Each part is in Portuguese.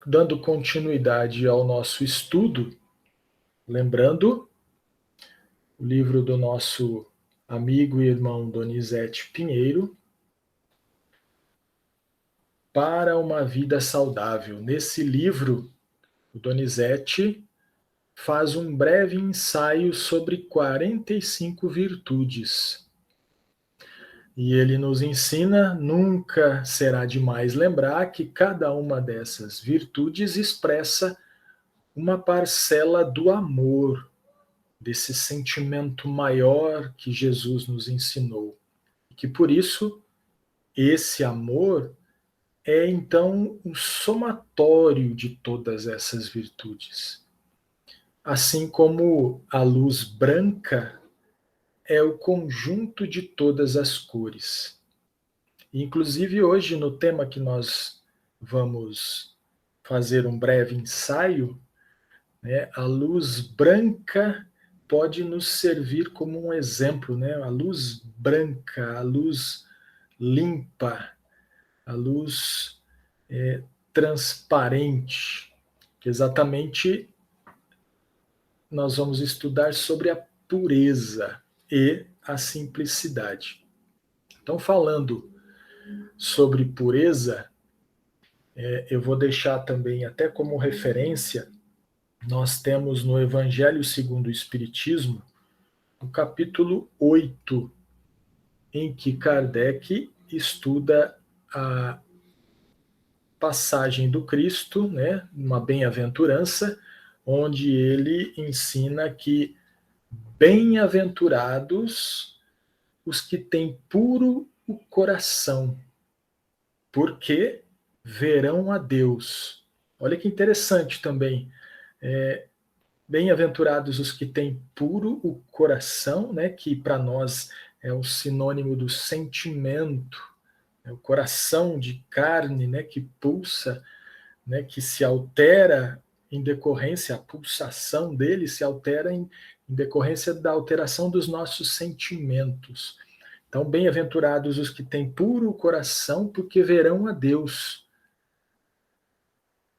dando continuidade ao nosso estudo, lembrando o livro do nosso amigo e irmão Donizete Pinheiro, Para uma Vida Saudável. Nesse livro, o Donizete faz um breve ensaio sobre 45 virtudes. E ele nos ensina, nunca será demais lembrar que cada uma dessas virtudes expressa uma parcela do amor, desse sentimento maior que Jesus nos ensinou. E que por isso, esse amor é então um somatório de todas essas virtudes. Assim como a luz branca é o conjunto de todas as cores. Inclusive hoje, no tema que nós vamos fazer um breve ensaio, né, a luz branca pode nos servir como um exemplo, né? A luz branca, a luz limpa, a luz transparente, que exatamente nós vamos estudar sobre a pureza e a simplicidade. Então, falando sobre pureza, eu vou deixar também até como referência, nós temos no Evangelho segundo o Espiritismo, no capítulo 8, em que Kardec estuda a passagem do Cristo, né, uma bem-aventurança, onde ele ensina que bem-aventurados os que têm puro o coração, porque verão a Deus. Olha que interessante também. Bem-aventurados os que têm puro o coração, né, que para nós é o sinônimo do sentimento, é o coração de carne, né, que pulsa, né, que se altera em decorrência, a pulsação dele se altera em decorrência da alteração dos nossos sentimentos. Então, bem-aventurados os que têm puro coração, porque verão a Deus.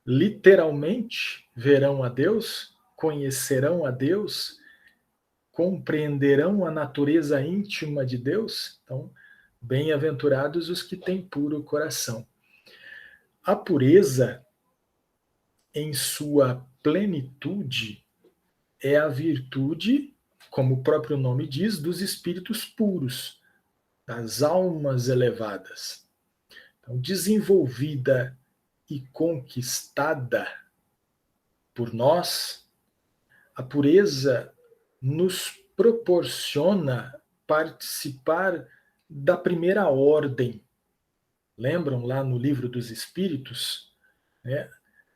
Literalmente, verão a Deus, conhecerão a Deus, compreenderão a natureza íntima de Deus. Então, bem-aventurados os que têm puro coração. A pureza, em sua plenitude, é a virtude, como o próprio nome diz, dos espíritos puros, das almas elevadas. Então, desenvolvida e conquistada por nós, a pureza nos proporciona participar da primeira ordem. Lembram lá no Livro dos Espíritos, né?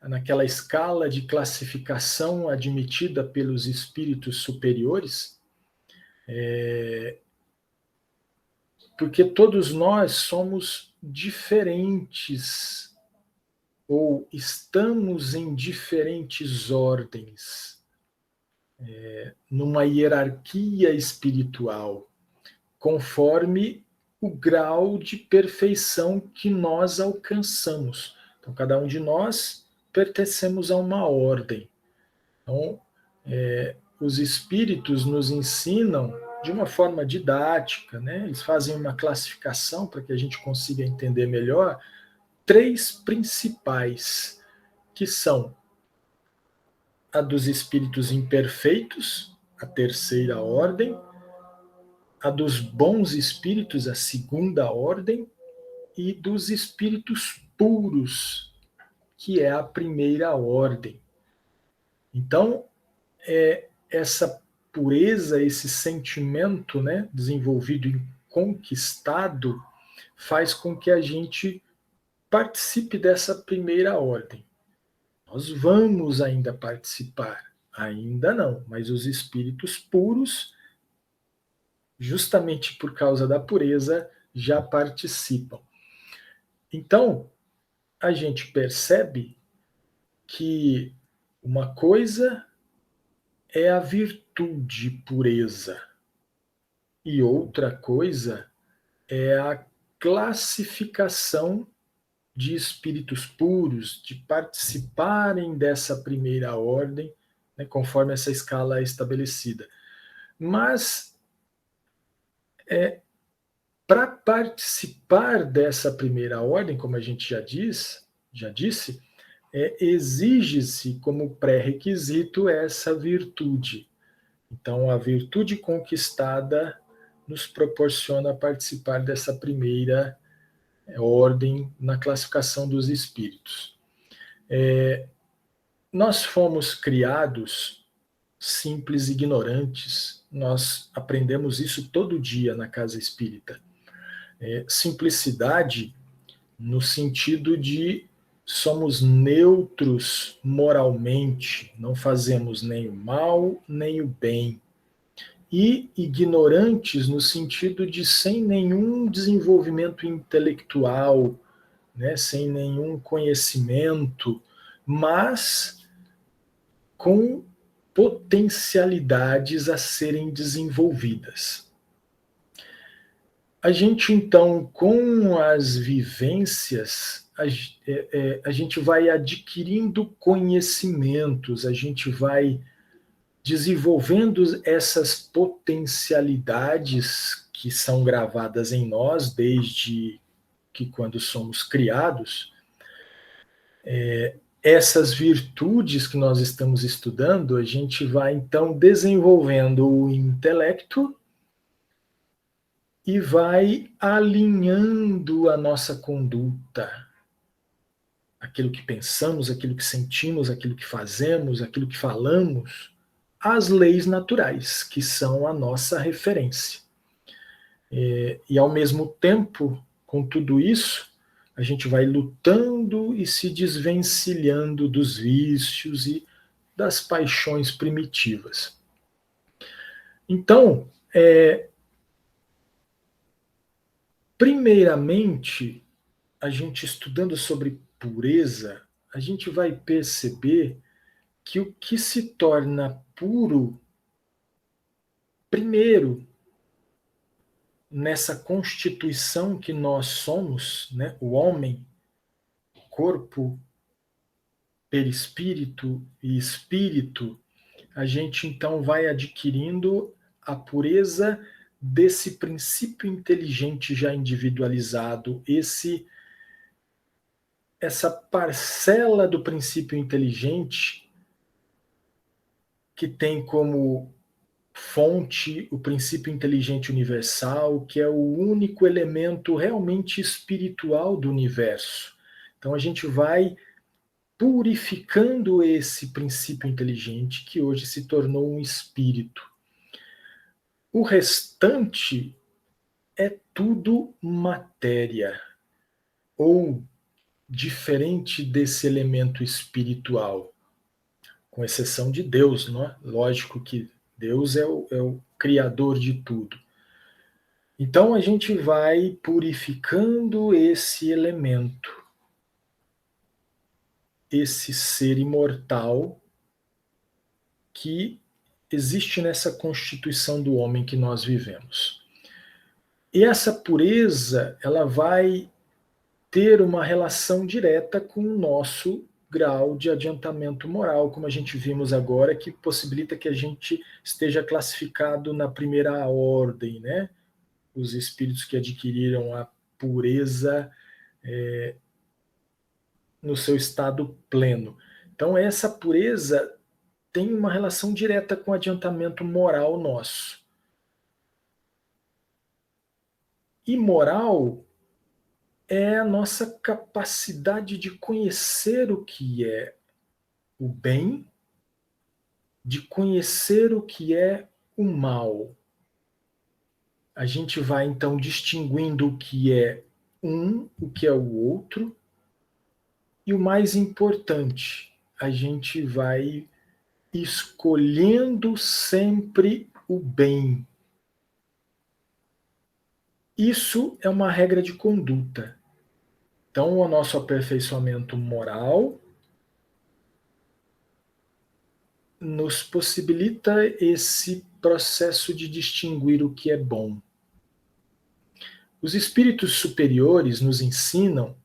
Naquela escala de classificação admitida pelos espíritos superiores? Porque todos nós somos diferentes ou estamos em diferentes ordens, numa hierarquia espiritual, conforme o grau de perfeição que nós alcançamos. Então, cada um de nós pertencemos a uma ordem. Então, os espíritos nos ensinam de uma forma didática, né? Eles fazem uma classificação para que a gente consiga entender melhor, 3 principais, que são a dos espíritos imperfeitos, a terceira ordem, a dos bons espíritos, a segunda ordem, e dos espíritos puros, que é a primeira ordem. Então, essa pureza, esse sentimento, né, desenvolvido e conquistado, faz com que a gente participe dessa primeira ordem. Nós vamos ainda participar, ainda não, mas os espíritos puros, justamente por causa da pureza, já participam. Então, a gente percebe que uma coisa é a virtude pureza e outra coisa é a classificação de espíritos puros, de participarem dessa primeira ordem, né, conforme essa escala é estabelecida. Mas, para participar dessa primeira ordem, como a gente já disse, exige-se como pré-requisito essa virtude. Então, a virtude conquistada nos proporciona participar dessa primeira ordem na classificação dos espíritos. Nós fomos criados simples e ignorantes. Nós aprendemos isso todo dia na casa espírita. Simplicidade no sentido de somos neutros moralmente, não fazemos nem o mal nem o bem. E ignorantes no sentido de sem nenhum desenvolvimento intelectual, né, sem nenhum conhecimento, mas com potencialidades a serem desenvolvidas. A gente, então, com as vivências, a gente vai adquirindo conhecimentos, a gente vai desenvolvendo essas potencialidades que são gravadas em nós desde que quando somos criados. Essas virtudes que nós estamos estudando, a gente vai então desenvolvendo o intelecto e vai alinhando a nossa conduta, aquilo que pensamos, aquilo que sentimos, aquilo que fazemos, aquilo que falamos, às leis naturais, que são a nossa referência. E ao mesmo tempo, com tudo isso, a gente vai lutando e se desvencilhando dos vícios e das paixões primitivas. Então, primeiramente, a gente estudando sobre pureza, a gente vai perceber que o que se torna puro, primeiro, nessa constituição que nós somos, né, o homem, corpo, perispírito e espírito, a gente então vai adquirindo a pureza desse princípio inteligente já individualizado, essa parcela do princípio inteligente que tem como fonte o princípio inteligente universal, que é o único elemento realmente espiritual do universo. Então a gente vai purificando esse princípio inteligente que hoje se tornou um espírito. O restante é tudo matéria, ou diferente desse elemento espiritual, com exceção de Deus, não é? Lógico que Deus é o criador de tudo. Então a gente vai purificando esse elemento, esse ser imortal que existe nessa constituição do homem que nós vivemos. E essa pureza, ela vai ter uma relação direta com o nosso grau de adiantamento moral, como a gente vimos agora, que possibilita que a gente esteja classificado na primeira ordem, né? Os espíritos que adquiriram a pureza no seu estado pleno. Então, essa pureza tem uma relação direta com o adiantamento moral nosso. E moral é a nossa capacidade de conhecer o que é o bem, de conhecer o que é o mal. A gente vai então distinguindo o que é o que é o outro, e o mais importante, a gente vai escolhendo sempre o bem. Isso é uma regra de conduta. Então, o nosso aperfeiçoamento moral nos possibilita esse processo de distinguir o que é bom. Os espíritos superiores nos ensinam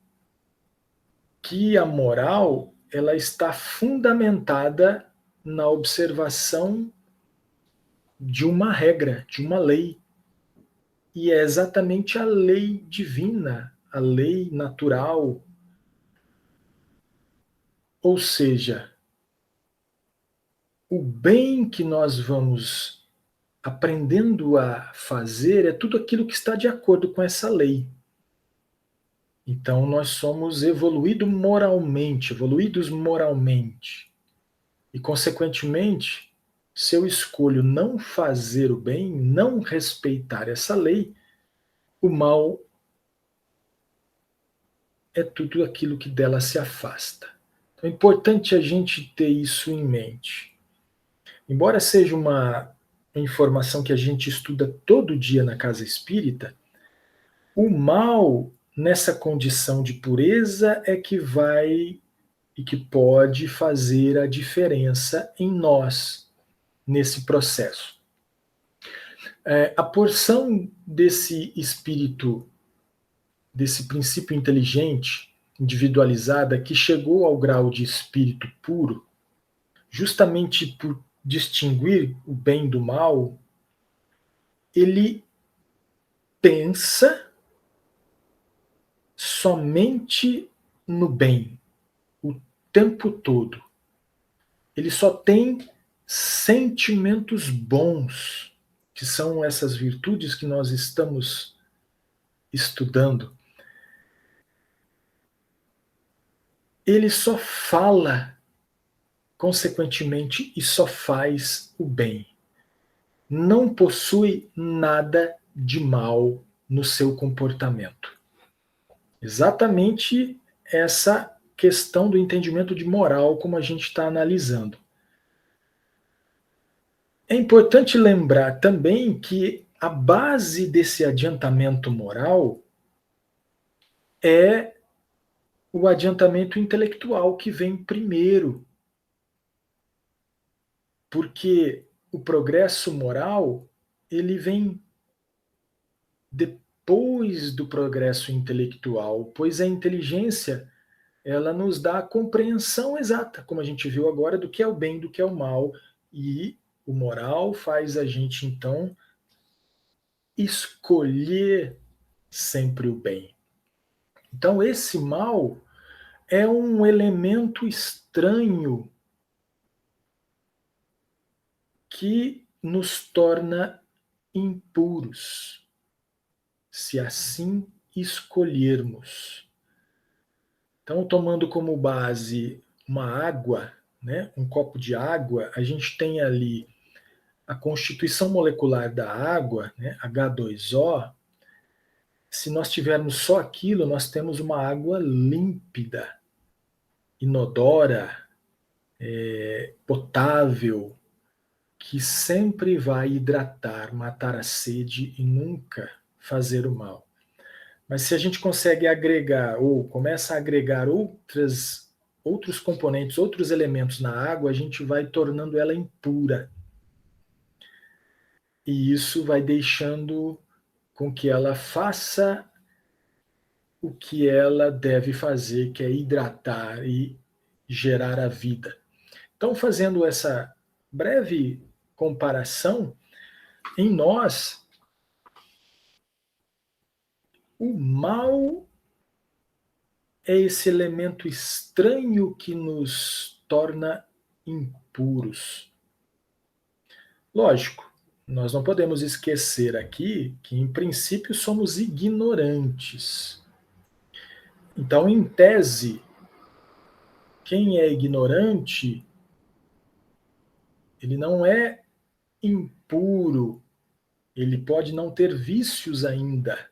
que a moral ela está fundamentada na observação de uma regra, de uma lei. E é exatamente a lei divina, a lei natural. Ou seja, o bem que nós vamos aprendendo a fazer é tudo aquilo que está de acordo com essa lei. Então nós somos evoluídos moralmente. E, consequentemente, se eu escolho não fazer o bem, não respeitar essa lei, o mal é tudo aquilo que dela se afasta. Então é importante a gente ter isso em mente. Embora seja uma informação que a gente estuda todo dia na casa espírita, o mal nessa condição de pureza é que vai e que pode fazer a diferença em nós nesse processo. A porção desse espírito, desse princípio inteligente, individualizada, que chegou ao grau de espírito puro, justamente por distinguir o bem do mal, ele pensa somente no bem, o tempo todo. Ele só tem sentimentos bons, que são essas virtudes que nós estamos estudando. Ele só fala, consequentemente, e só faz o bem. Não possui nada de mal no seu comportamento. Exatamente essa questão do entendimento de moral, como a gente está analisando. É importante lembrar também que a base desse adiantamento moral é o adiantamento intelectual que vem primeiro. Porque o progresso moral, ele vem depois do progresso intelectual, pois a inteligência, ela nos dá a compreensão exata, como a gente viu agora, do que é o bem e do que é o mal, e o moral faz a gente, então, escolher sempre o bem. Então, esse mal é um elemento estranho que nos torna impuros, se assim escolhermos. Então, tomando como base uma água, né, um copo de água, a gente tem ali a constituição molecular da água, né, H2O. Se nós tivermos só aquilo, nós temos uma água límpida, inodora, potável, que sempre vai hidratar, matar a sede e nunca fazer o mal. Mas se a gente consegue agregar ou começa a agregar outros componentes, outros elementos na água, a gente vai tornando ela impura. E isso vai deixando com que ela faça o que ela deve fazer, que é hidratar e gerar a vida. Então, fazendo essa breve comparação, em nós, o mal é esse elemento estranho que nos torna impuros. Lógico, nós não podemos esquecer aqui que, em princípio, somos ignorantes. Então, em tese, quem é ignorante, ele não é impuro, ele pode não ter vícios ainda.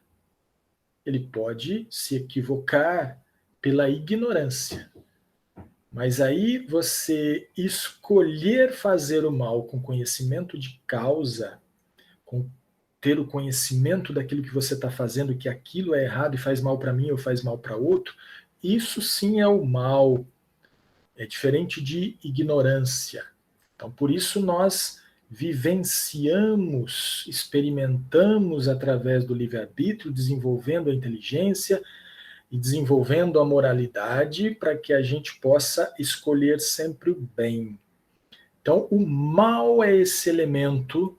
Ele pode se equivocar pela ignorância. Mas aí você escolher fazer o mal com conhecimento de causa, com ter o conhecimento daquilo que você está fazendo, que aquilo é errado e faz mal para mim ou faz mal para outro, isso sim é o mal. É diferente de ignorância. Então, por isso nós vivenciamos, experimentamos através do livre-arbítrio, desenvolvendo a inteligência, e desenvolvendo a moralidade para que a gente possa escolher sempre o bem. Então, o mal é esse elemento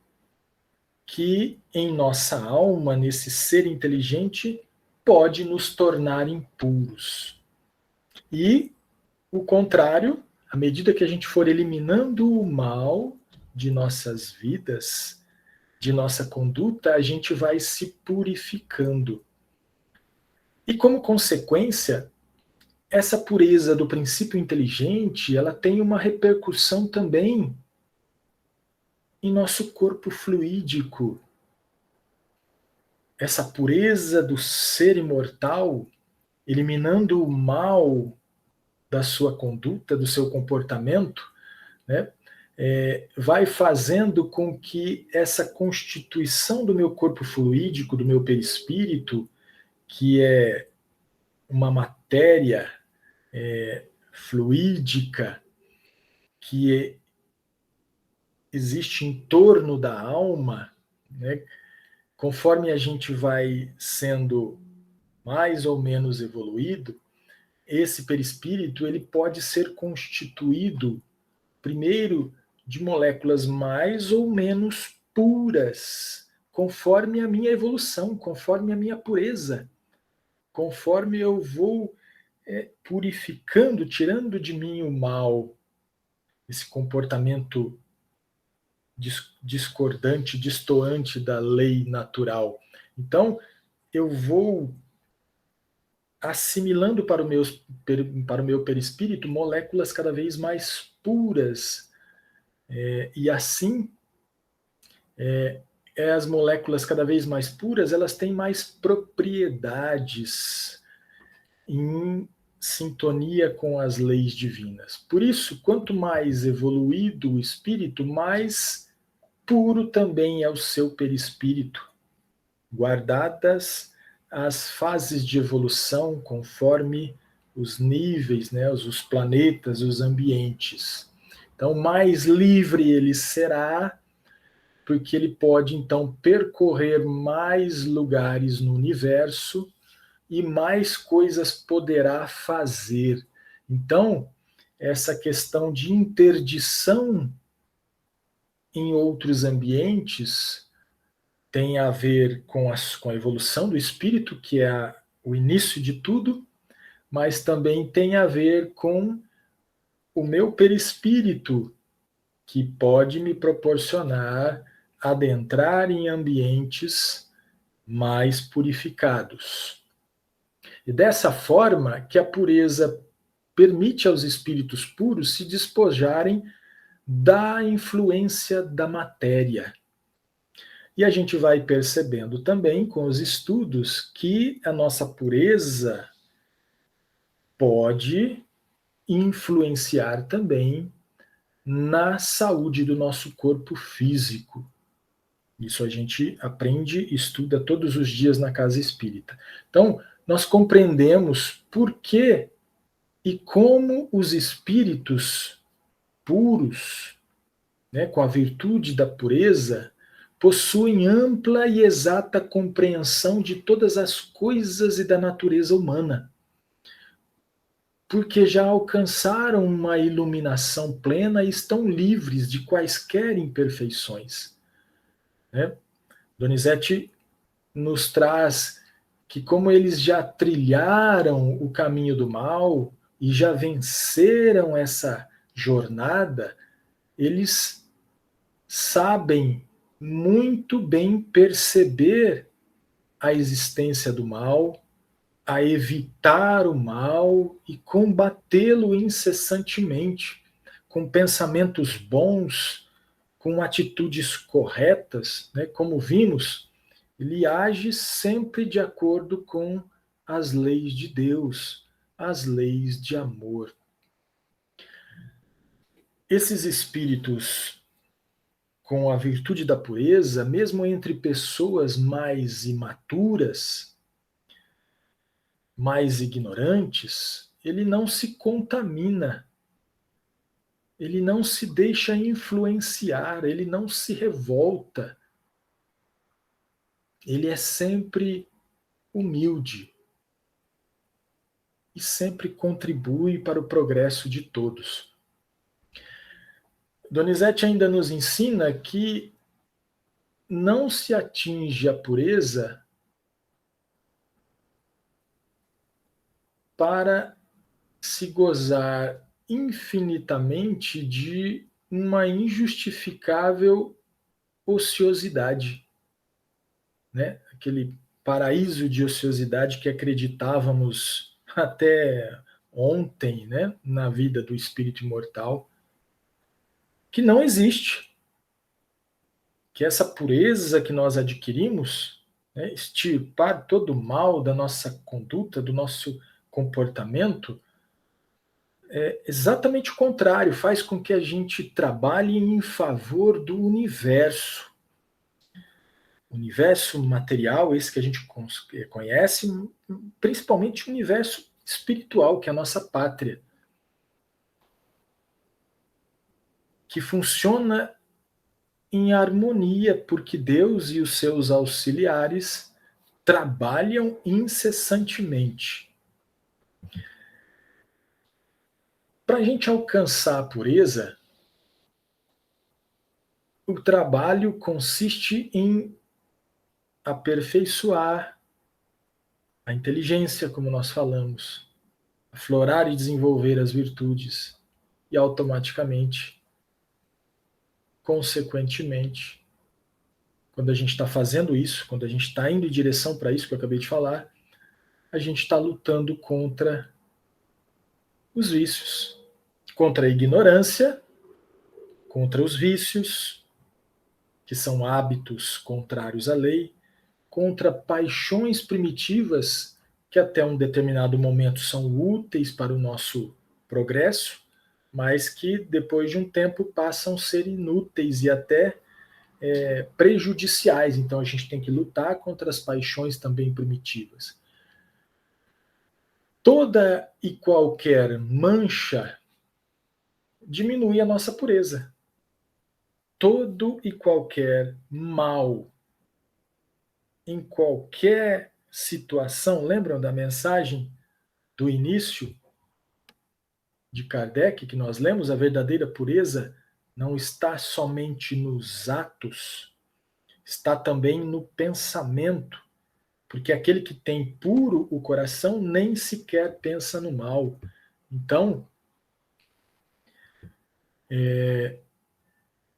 que em nossa alma, nesse ser inteligente, pode nos tornar impuros. E o contrário, à medida que a gente for eliminando o mal de nossas vidas, de nossa conduta, a gente vai se purificando. E como consequência, essa pureza do princípio inteligente, ela tem uma repercussão também em nosso corpo fluídico. Essa pureza do ser imortal, eliminando o mal da sua conduta, do seu comportamento, né, vai fazendo com que essa constituição do meu corpo fluídico, do meu perispírito, que é uma matéria fluídica que existe em torno da alma, né, conforme a gente vai sendo mais ou menos evoluído, esse perispírito ele pode ser constituído primeiro de moléculas mais ou menos puras, conforme a minha evolução, conforme a minha pureza, conforme eu vou purificando, tirando de mim o mal, esse comportamento discordante, destoante da lei natural. Então, eu vou assimilando para o meu perispírito moléculas cada vez mais puras. E assim, as moléculas cada vez mais puras, elas têm mais propriedades em sintonia com as leis divinas. Por isso, quanto mais evoluído o espírito, mais puro também é o seu perispírito, guardadas as fases de evolução conforme os níveis, né, os planetas, os ambientes. Então, mais livre ele será, porque ele pode então percorrer mais lugares no universo e mais coisas poderá fazer. Então, essa questão de interdição em outros ambientes tem a ver com a evolução do espírito, que é o início de tudo, mas também tem a ver com o meu perispírito, que pode me proporcionar adentrar em ambientes mais purificados. E dessa forma que a pureza permite aos espíritos puros se despojarem da influência da matéria. E a gente vai percebendo também com os estudos que a nossa pureza pode influenciar também na saúde do nosso corpo físico. Isso a gente aprende e estuda todos os dias na casa espírita. Então, nós compreendemos por que e como os espíritos puros, né, com a virtude da pureza, possuem ampla e exata compreensão de todas as coisas e da natureza humana, porque já alcançaram uma iluminação plena e estão livres de quaisquer imperfeições. Né? Donizete nos traz que, como eles já trilharam o caminho do mal e já venceram essa jornada, eles sabem muito bem perceber a existência do mal, a evitar o mal e combatê-lo incessantemente, com pensamentos bons, com atitudes corretas, né? Como vimos, ele age sempre de acordo com as leis de Deus, as leis de amor. Esses espíritos com a virtude da pureza, mesmo entre pessoas mais imaturas, mais ignorantes, ele não se contamina, ele não se deixa influenciar, ele não se revolta. Ele é sempre humilde. e sempre contribui para o progresso de todos. Donizete ainda nos ensina que não se atinge a pureza para se gozar infinitamente de uma injustificável ociosidade, né? Aquele paraíso de ociosidade que acreditávamos até ontem, né, na vida do espírito imortal, que não existe. Que essa pureza que nós adquirimos, né, extirpar todo o mal da nossa conduta, do nosso comportamento, é exatamente o contrário, faz com que a gente trabalhe em favor do universo. O universo material, esse que a gente conhece, principalmente o universo espiritual, que é a nossa pátria, que funciona em harmonia, porque Deus e os seus auxiliares trabalham incessantemente. Para a gente alcançar a pureza, o trabalho consiste em aperfeiçoar a inteligência, como nós falamos, aflorar e desenvolver as virtudes, e automaticamente, consequentemente, quando a gente está fazendo isso, quando a gente está indo em direção para isso que eu acabei de falar, a gente está lutando contra os vícios, contra a ignorância, contra os vícios, que são hábitos contrários à lei, contra paixões primitivas que até um determinado momento são úteis para o nosso progresso, mas que depois de um tempo passam a ser inúteis e até prejudiciais. Então a gente tem que lutar contra as paixões também primitivas. Toda e qualquer mancha diminui a nossa pureza. Todo e qualquer mal em qualquer situação, lembram da mensagem do início de Kardec, que nós lemos? A verdadeira pureza não está somente nos atos, está também no pensamento, porque aquele que tem puro o coração nem sequer pensa no mal. Então,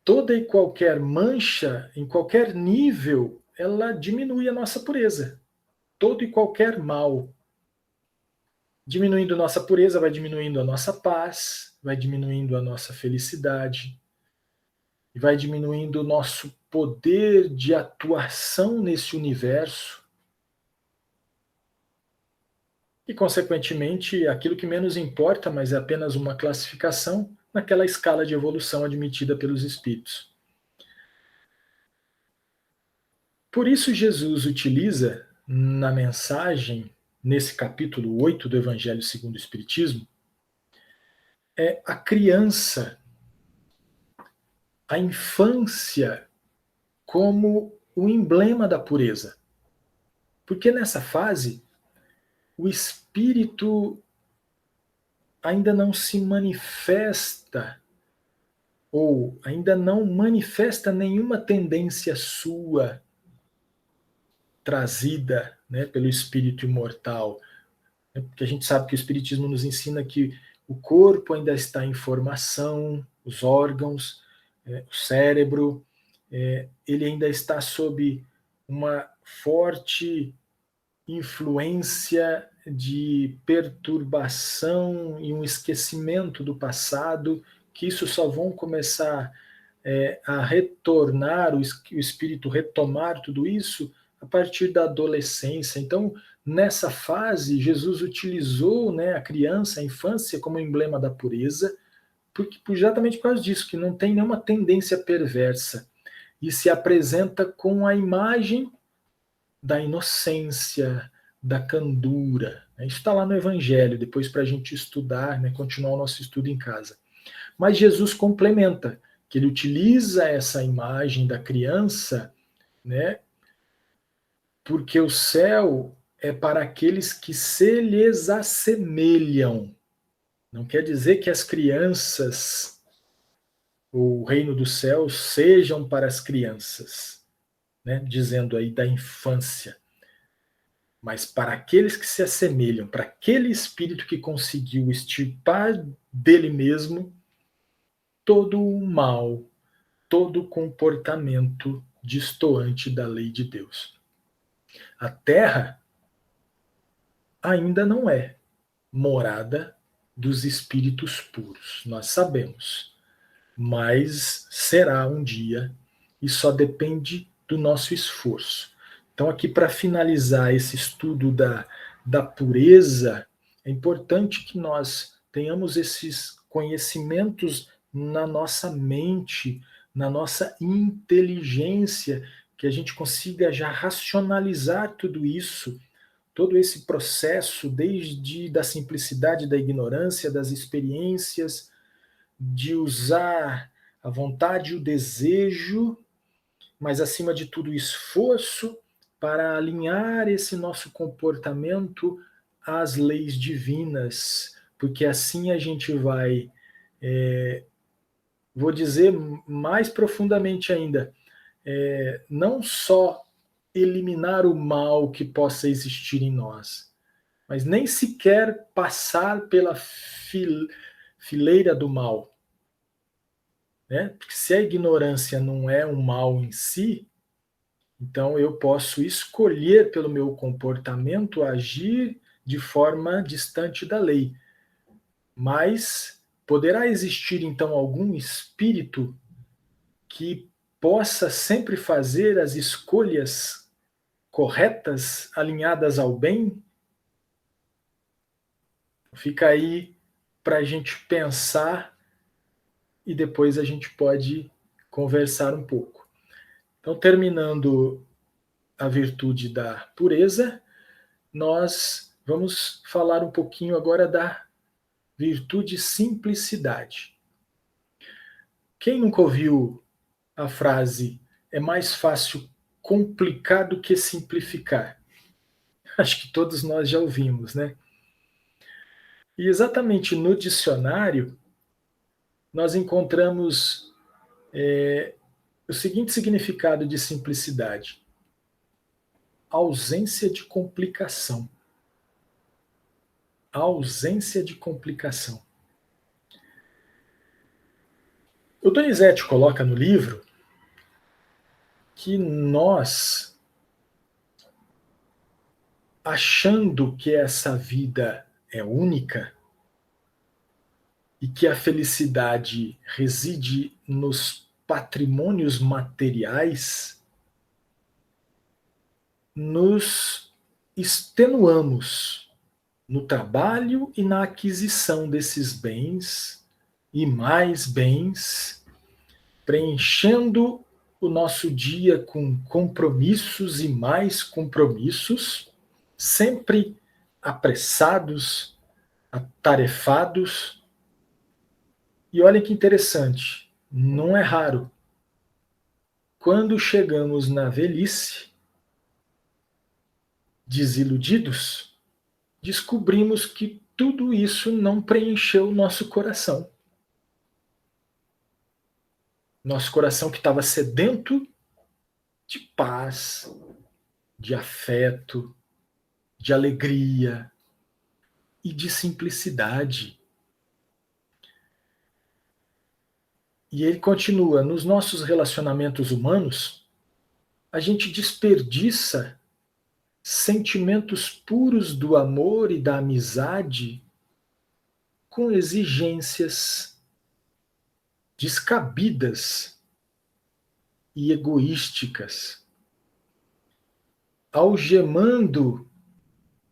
toda e qualquer mancha, em qualquer nível, ela diminui a nossa pureza. Todo e qualquer mal. Diminuindo nossa pureza, vai diminuindo a nossa paz, vai diminuindo a nossa felicidade, e vai diminuindo o nosso poder de atuação nesse universo. E, consequentemente, aquilo que menos importa, mas é apenas uma classificação, naquela escala de evolução admitida pelos espíritos. Por isso, Jesus utiliza na mensagem, nesse capítulo 8 do Evangelho segundo o Espiritismo, a criança, a infância, como o emblema da pureza. Porque nessa fase, o espírito ainda não se manifesta, ou ainda não manifesta nenhuma tendência sua trazida, né, pelo espírito imortal. Porque a gente sabe que o Espiritismo nos ensina que o corpo ainda está em formação, os órgãos, o cérebro, ele ainda está sob uma forte influência de perturbação e um esquecimento do passado, que isso só vão começar a retornar, o espírito retomar tudo isso a partir da adolescência. Então, nessa fase, Jesus utilizou, né, a criança, a infância, como emblema da pureza, exatamente por causa disso, que não tem nenhuma tendência perversa, e se apresenta com a imagem da inocência, da candura. Isso está lá no Evangelho, depois para a gente estudar, né, continuar o nosso estudo em casa. Mas Jesus complementa, que ele utiliza essa imagem da criança, né, porque o céu é para aqueles que se lhes assemelham. Não quer dizer que as crianças, o reino dos céus, sejam para as crianças, né? Dizendo aí da infância. Mas para aqueles que se assemelham, para aquele espírito que conseguiu extirpar dele mesmo todo o mal, todo o comportamento destoante da lei de Deus. A terra ainda não é morada dos espíritos puros, nós sabemos, mas será um dia e só depende do nosso esforço. Então, aqui para finalizar esse estudo da pureza, é importante que nós tenhamos esses conhecimentos na nossa mente, na nossa inteligência, que a gente consiga já racionalizar tudo isso, todo esse processo, desde da simplicidade da ignorância, das experiências, de usar a vontade e o desejo, mas acima de tudo o esforço para alinhar esse nosso comportamento às leis divinas, porque assim a gente vai, vou dizer mais profundamente ainda, não só eliminar o mal que possa existir em nós, mas nem sequer passar pela fileira do mal. Né? Porque se a ignorância não é um mal em si, então eu posso escolher pelo meu comportamento agir de forma distante da lei. Mas poderá existir então algum espírito que possa sempre fazer as escolhas corretas, alinhadas ao bem? Fica aí para a gente pensar e depois a gente pode conversar um pouco. Então, terminando a virtude da pureza, nós vamos falar um pouquinho agora da virtude simplicidade. Quem nunca ouviu a frase é mais fácil complicar do que simplificar? Acho que todos nós já ouvimos, né? E exatamente no dicionário, nós encontramos o seguinte significado de simplicidade: ausência de complicação. A ausência de complicação. O Donizete coloca no livro que nós, achando que essa vida é única e que a felicidade reside nos patrimônios materiais, nos extenuamos no trabalho e na aquisição desses bens e mais bens, preenchendo o nosso dia com compromissos e mais compromissos, sempre apressados, atarefados. E olha que interessante, não é raro. Quando chegamos na velhice, desiludidos, descobrimos que tudo isso não preencheu o nosso coração. Nosso coração que estava sedento de paz, de afeto, de alegria e de simplicidade. E ele continua: nos nossos relacionamentos humanos, a gente desperdiça sentimentos puros do amor e da amizade com exigências descabidas e egoísticas, algemando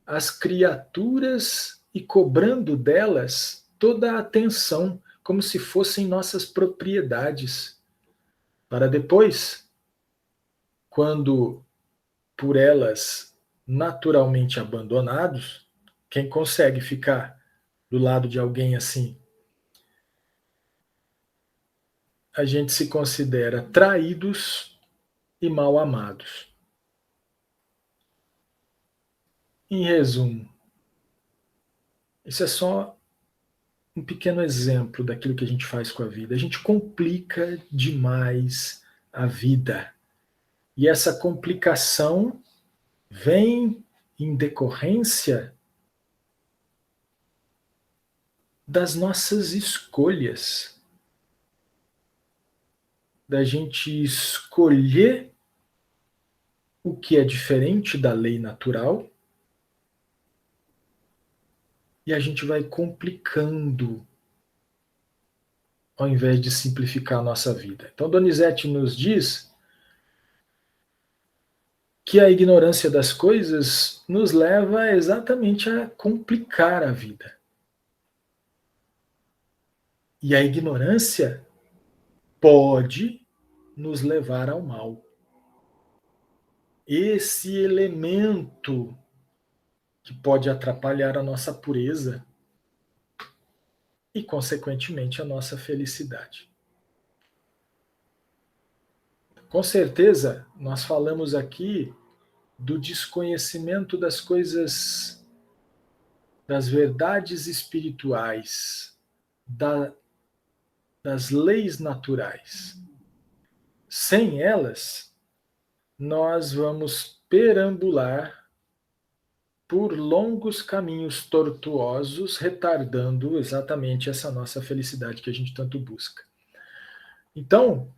as criaturas e cobrando delas toda a atenção, como se fossem nossas propriedades, para depois, quando por elas naturalmente abandonados, quem consegue ficar do lado de alguém assim? A gente se considera traídos e mal amados. Em resumo, isso é só um pequeno exemplo daquilo que a gente faz com a vida. A gente complica demais a vida. E essa complicação vem em decorrência das nossas escolhas, da gente escolher o que é diferente da lei natural e a gente vai complicando ao invés de simplificar a nossa vida. Então, Donizete nos diz que a ignorância das coisas nos leva exatamente a complicar a vida. E a ignorância pode nos levar ao mal. Esse elemento que pode atrapalhar a nossa pureza e, consequentemente, a nossa felicidade. Com certeza, nós falamos aqui do desconhecimento das coisas, das verdades espirituais, das leis naturais. Sem elas, nós vamos perambular por longos caminhos tortuosos, retardando exatamente essa nossa felicidade que a gente tanto busca. Então,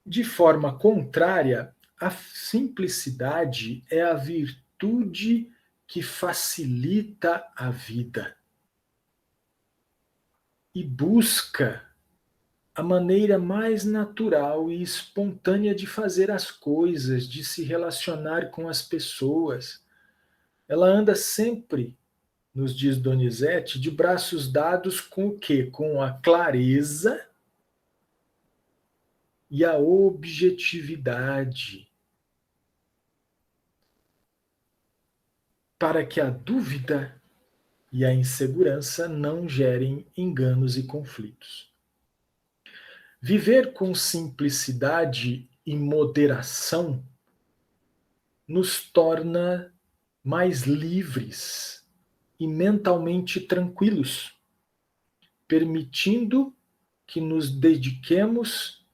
de forma contrária, a simplicidade é a virtude que facilita a vida e busca a maneira mais natural e espontânea de fazer as coisas, de se relacionar com as pessoas. Ela anda sempre, nos diz Donizete, de braços dados com o quê? Com a clareza e a objetividade, para que a dúvida e a insegurança não gerem enganos e conflitos. Viver com simplicidade e moderação nos torna mais livres e mentalmente tranquilos, permitindo que nos dediquemos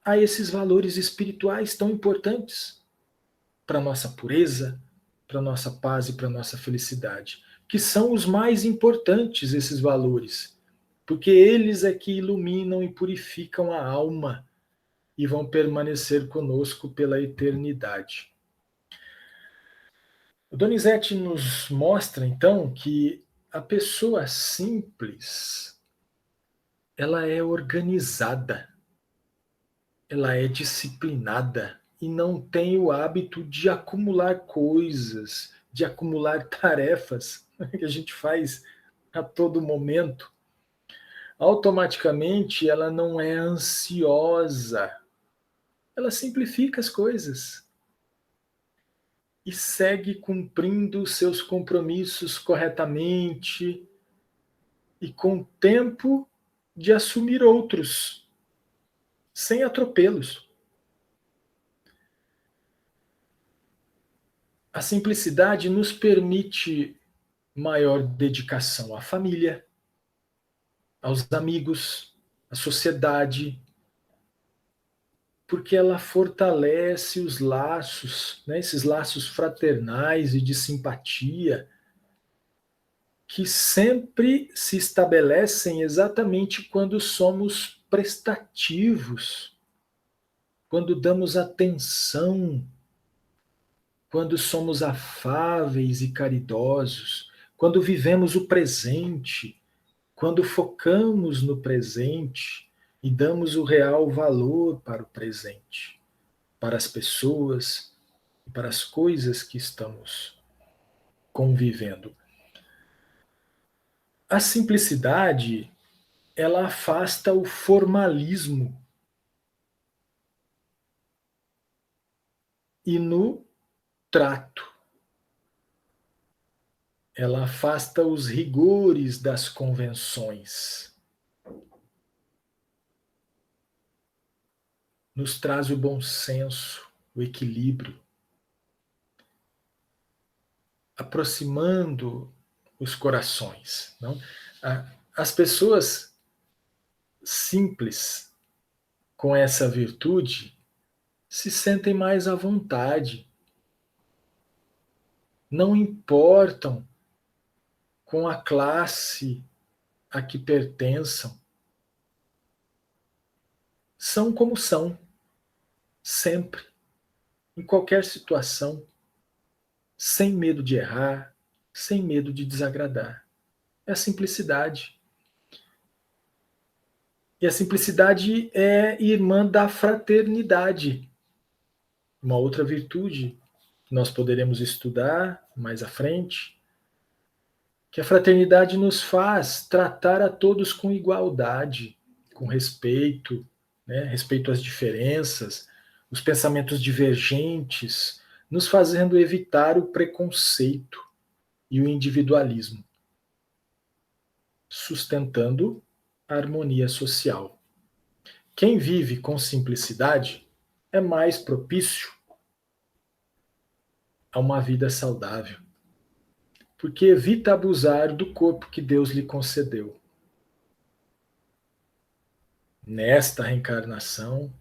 a esses valores espirituais tão importantes para a nossa pureza, para a nossa paz e para a nossa felicidade, que são os mais importantes, esses valores, porque eles é que iluminam e purificam a alma e vão permanecer conosco pela eternidade. O Donizete nos mostra, então, que a pessoa simples, ela é organizada, ela é disciplinada e não tem o hábito de acumular coisas, de acumular tarefas que a gente faz a todo momento. Automaticamente ela não é ansiosa, ela simplifica as coisas e segue cumprindo os seus compromissos corretamente e com tempo de assumir outros, sem atropelos. A simplicidade nos permite maior dedicação à família, aos amigos, à sociedade, porque ela fortalece os laços, né, esses laços fraternais e de simpatia, que sempre se estabelecem exatamente quando somos prestativos, quando damos atenção, quando somos afáveis e caridosos, quando vivemos o presente, quando focamos no presente e damos o real valor para o presente, para as pessoas e para as coisas que estamos convivendo. A simplicidade, ela afasta o formalismo e no trato. Ela afasta os rigores das convenções. Nos traz o bom senso, o equilíbrio. aproximando os corações. Não? As pessoas simples com essa virtude se sentem mais à vontade, não importam com a classe a que pertençam, são como são, sempre, em qualquer situação, sem medo de errar, sem medo de desagradar. É a simplicidade. E a simplicidade é irmã da fraternidade, uma outra virtude que nós poderemos estudar mais à frente, que a fraternidade nos faz tratar a todos com igualdade, com respeito, né? Respeito às diferenças, os pensamentos divergentes, nos fazendo evitar o preconceito e o individualismo, sustentando a harmonia social. Quem vive com simplicidade é mais propício a uma vida saudável, porque evita abusar do corpo que Deus lhe concedeu. Nesta reencarnação,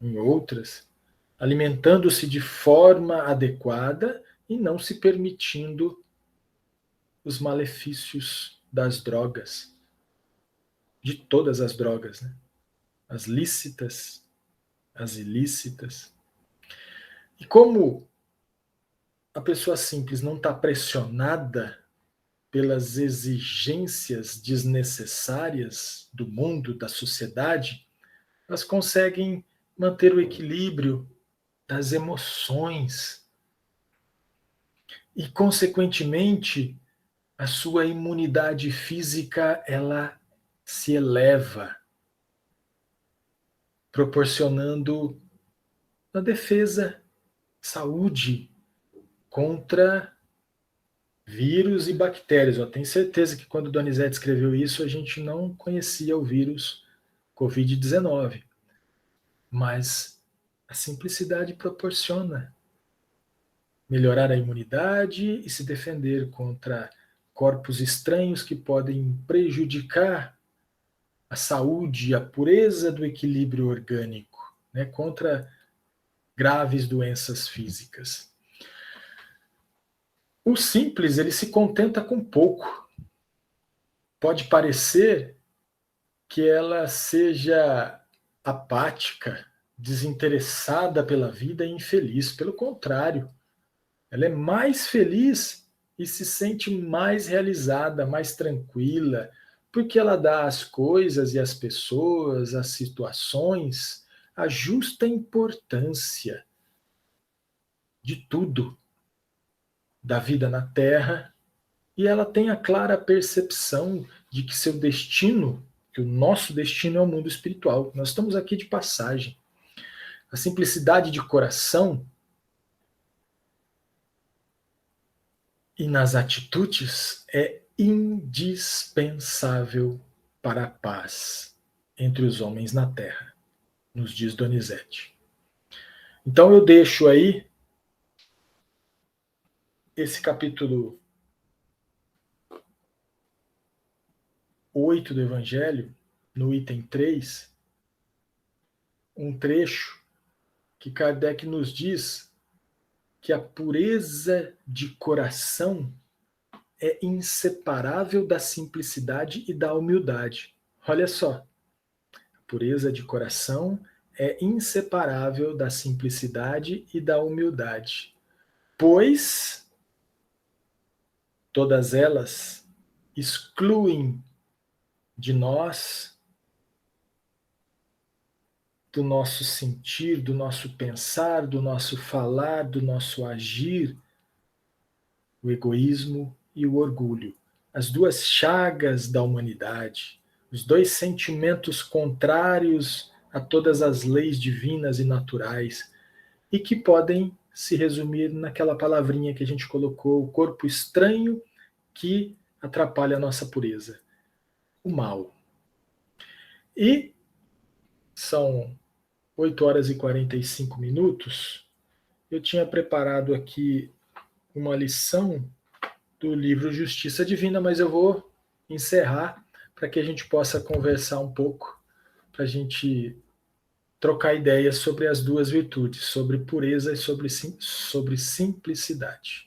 em outras, alimentando-se de forma adequada e não se permitindo os malefícios das drogas, de todas as drogas, né? As lícitas, as ilícitas. E como a pessoa simples não está pressionada pelas exigências desnecessárias do mundo, da sociedade, elas conseguem manter o equilíbrio das emoções e, consequentemente, a sua imunidade física ela se eleva, proporcionando a defesa, saúde contra vírus e bactérias. Eu tenho certeza que quando Donizete escreveu isso, a gente não conhecia o vírus Covid-19. Mas a simplicidade proporciona melhorar a imunidade e se defender contra corpos estranhos que podem prejudicar a saúde e a pureza do equilíbrio orgânico, né, contra graves doenças físicas. O simples, ele se contenta com pouco. Pode parecer que ela seja apática, desinteressada pela vida e infeliz. Pelo contrário, ela é mais feliz e se sente mais realizada, mais tranquila, porque ela dá às coisas e às pessoas, às situações, a justa importância de tudo, da vida na Terra, e ela tem a clara percepção de que seu destino, que o nosso destino é o mundo espiritual. Nós estamos aqui de passagem. A simplicidade de coração e nas atitudes é indispensável para a paz entre os homens na Terra, nos diz Donizete. Então eu deixo aí esse capítulo 8 do Evangelho, no item 3, um trecho que Kardec nos diz que a pureza de coração é inseparável da simplicidade e da humildade. Olha só, a pureza de coração é inseparável da simplicidade e da humildade, pois todas elas excluem de nós, do nosso sentir, do nosso pensar, do nosso falar, do nosso agir, o egoísmo e o orgulho, as duas chagas da humanidade, os dois sentimentos contrários a todas as leis divinas e naturais, e que podem se resumir naquela palavrinha que a gente colocou, o corpo estranho que atrapalha a nossa pureza, o mal. E são 8 horas e 45 minutos. Eu tinha preparado aqui uma lição do livro Justiça Divina, mas eu vou encerrar para que a gente possa conversar um pouco, para a gente trocar ideias sobre as duas virtudes, sobre pureza e sobre simplicidade.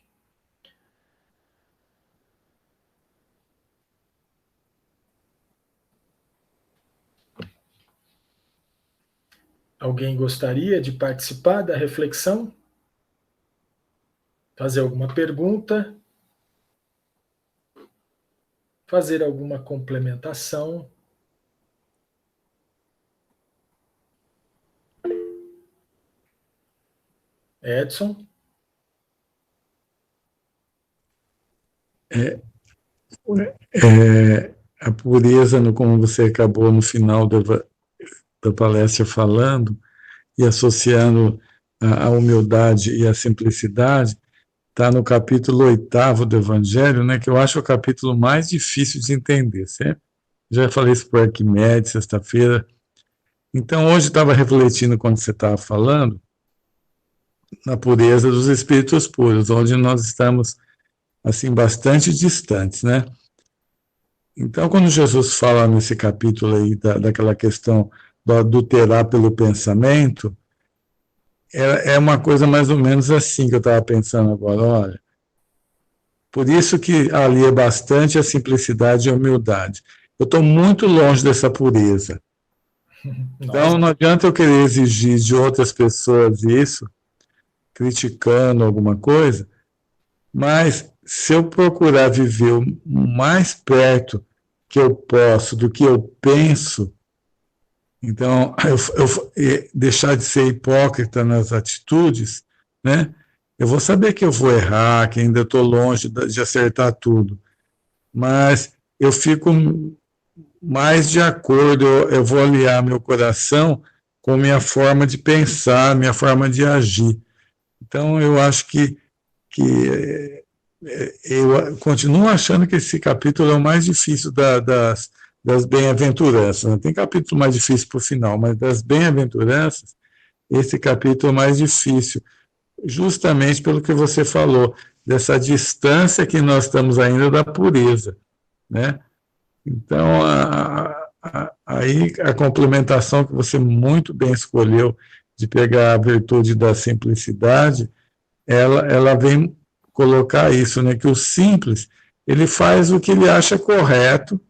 Alguém gostaria de participar da reflexão? Fazer alguma pergunta? Fazer alguma complementação? Edson? A pureza, como você acabou no final da palestra falando, e associando a humildade e a simplicidade, está no capítulo 8º do Evangelho, né, que eu acho o capítulo mais difícil de entender, certo? Já falei isso para Arquimedes, sexta-feira. Então, hoje estava refletindo, quando você estava falando, na pureza dos espíritos puros, onde nós estamos assim bastante distantes, né? Então, quando Jesus fala nesse capítulo aí daquela questão do adulterar pelo pensamento, é uma coisa mais ou menos assim que eu estava pensando agora. Olha, por isso que ali é bastante a simplicidade e a humildade. Eu estou muito longe dessa pureza. Nós Então, não. não adianta eu querer exigir de outras pessoas isso, criticando alguma coisa, mas se eu procurar viver o mais perto que eu posso do que eu penso, então deixar de ser hipócrita nas atitudes, né? Eu vou saber que eu vou errar, que ainda estou longe de acertar tudo, mas eu fico mais de acordo, eu vou aliar meu coração com minha forma de pensar, minha forma de agir. Então, eu acho que eu continuo achando que esse capítulo é o mais difícil das bem-aventuranças. Né? Tem capítulo mais difícil para o final, mas das bem-aventuranças, esse capítulo é o mais difícil, justamente pelo que você falou, dessa distância que nós estamos ainda da pureza, né? Então, aí a complementação que você muito bem escolheu de pegar a virtude da simplicidade, ela vem colocar isso, né? Que o simples, ele faz o que ele acha correto,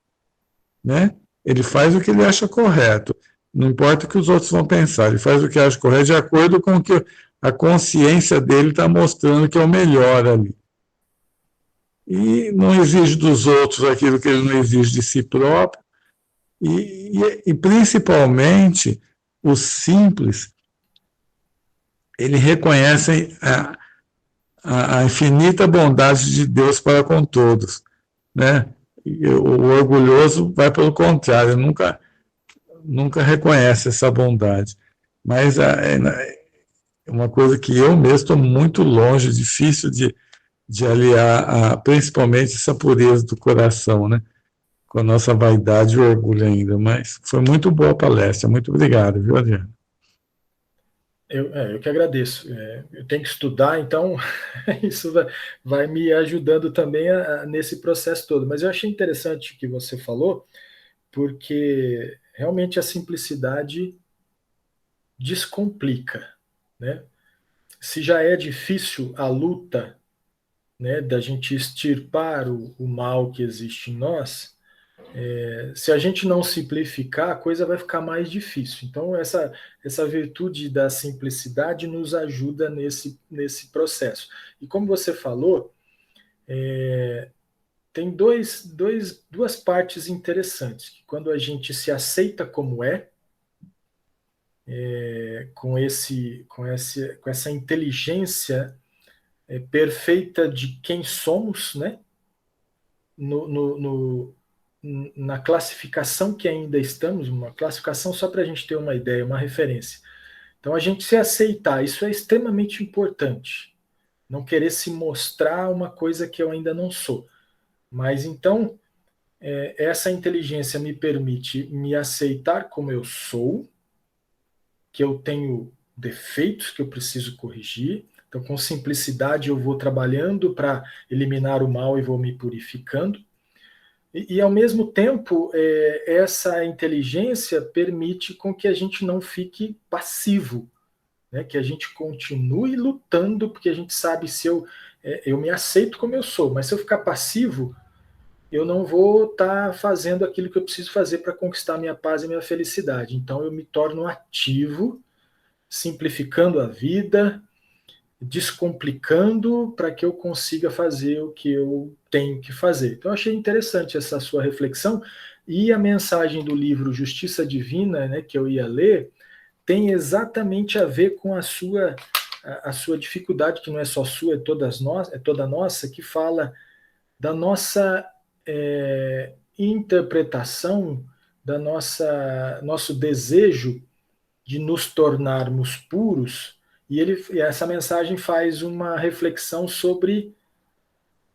né? Ele faz o que ele acha correto. Não importa o que os outros vão pensar, ele faz o que acha correto de acordo com o que a consciência dele está mostrando que é o melhor ali. E não exige dos outros aquilo que ele não exige de si próprio. E principalmente, os simples, ele reconhecem a infinita bondade de Deus para com todos, né? E o orgulhoso vai pelo contrário, nunca reconhece essa bondade. Mas é uma coisa que eu mesmo estou muito longe, difícil de aliar, principalmente essa pureza do coração, né? Com a nossa vaidade e orgulho ainda. Mas foi muito boa a palestra. Muito obrigado, viu, Adriano? Eu que agradeço. Eu tenho que estudar, então isso vai me ajudando também nesse processo todo. Mas eu achei interessante o que você falou, porque realmente a simplicidade descomplica, né? Se já é difícil a luta, né, da gente extirpar o mal que existe em nós, se a gente não simplificar, a coisa vai ficar mais difícil. Então, essa virtude da simplicidade nos ajuda nesse processo. E como você falou, tem duas partes interessantes. Que quando a gente se aceita como com essa inteligência perfeita de quem somos, né? no, no, no, na classificação que ainda estamos, uma classificação só para a gente ter uma ideia, uma referência. Então, a gente se aceitar, isso é extremamente importante. Não querer se mostrar uma coisa que eu ainda não sou. Mas então, essa inteligência me permite me aceitar como eu sou, que eu tenho defeitos que eu preciso corrigir, Então, com simplicidade, eu vou trabalhando para eliminar o mal e vou me purificando. E ao mesmo tempo, essa inteligência permite com que a gente não fique passivo, né? Que a gente continue lutando, porque a gente sabe se eu me aceito como eu sou, mas se eu ficar passivo, eu não vou estar fazendo aquilo que eu preciso fazer para conquistar minha paz e minha felicidade. Então eu me torno ativo, simplificando a vida, descomplicando para que eu consiga fazer o que eu tenho que fazer. Então eu achei interessante essa sua reflexão, e a mensagem do livro Justiça Divina, né, que eu ia ler, tem exatamente a ver com a sua dificuldade, que não é só sua, é toda nossa, que fala da nossa interpretação, da nosso desejo de nos tornarmos puros, e essa mensagem faz uma reflexão sobre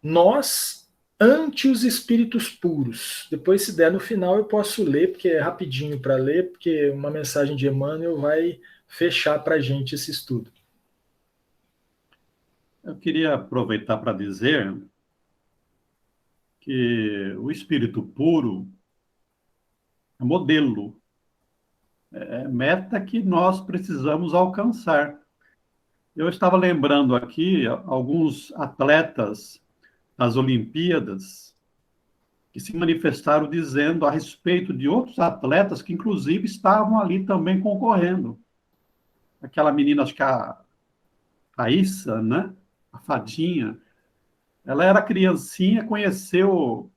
nós ante os espíritos puros. Depois, se der no final, eu posso ler, porque é rapidinho para ler, porque uma mensagem de Emmanuel vai fechar para a gente esse estudo. Eu queria aproveitar para dizer que o espírito puro é modelo, é meta que nós precisamos alcançar. Eu estava lembrando aqui alguns atletas das Olimpíadas que se manifestaram dizendo a respeito de outros atletas que, inclusive, estavam ali também concorrendo. Aquela menina, acho que a Raíssa, né? A Fadinha, ela era criancinha, conheceu